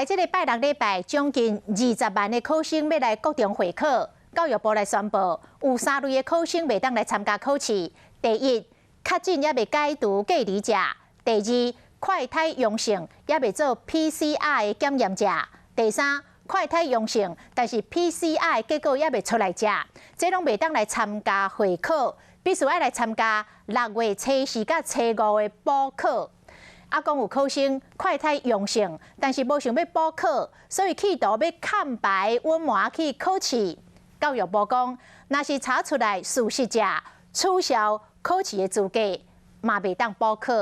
来这个拜六礼拜，将近20万的考生要来国中会考。教育部来宣布，有3类的考生袂当来参加考试。第一，确诊也未解除隔离者；第二，快筛阳性也未做 PCR 的检验者；第三，快筛阳性但是 PCR 的结果也未出来者，这拢袂当来参加会考，必须要来参加6月初4甲初5的补考。讲有考生快筛阳性，但是无想要补考，所以企图要看白隐瞒去考试。教育部讲，若是查出来事实者，取消考试的资格，嘛袂当补考。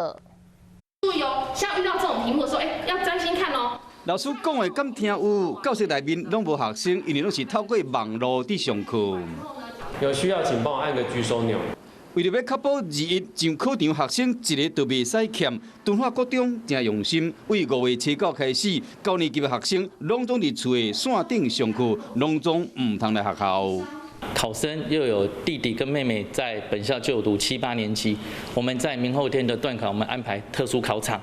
注意哦，像遇到这种题目的时候，要专心看哦。老师讲的敢听有？教室内面拢无学生，因为拢是透过网络伫上课。有需要请帮我按个举手钮。为了要确保21上考场学生一个都袂使欠，敦化国中正用心，为5月初9开始，高年级的学生拢总伫厝的线顶上课，拢总唔通来学校。考生又有弟弟跟妹妹在本校就读7、8年级，我们在明后天的段考，我们安排特殊考场，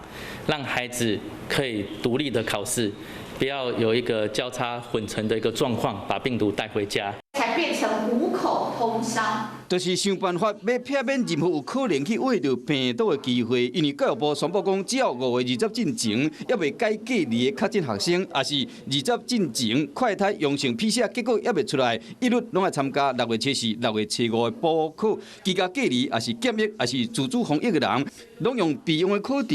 让孩子可以独立的考试，不要有一个交叉混成的一个状况，把病毒带回家。才变成无口通商，就是想办法要避免任何有可能去握到病毒的机会。因为教育部宣布讲，只要5月20进前也未解隔离的确诊学生，也是20进前快筛阳性 PCR 结果也未出来，一律拢来参加6月初4、6月初5的补考。居家隔离也是检疫也是自主防疫的人，拢用备用的考场。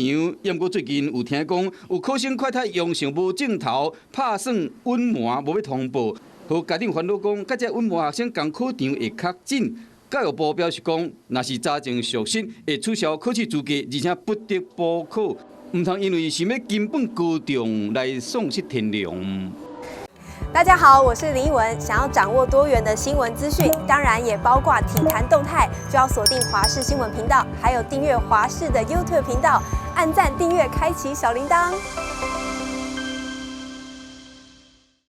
不过最近有听讲，有考生快筛阳性无镜头，拍算隐瞒无要通报。和家长烦恼讲，甲这隐瞒学生共考场会确诊。教育部表示讲，若是查证属实，会取消考试资格，而且不得补考，唔通因为想要根本高中来丧失天良。大家好，我是林依文。想要掌握多元的新闻资讯，当然也包括体坛动态，就要锁定华视新闻频道，还有订阅华视的 YouTube 频道，按赞、订阅、开启小铃铛。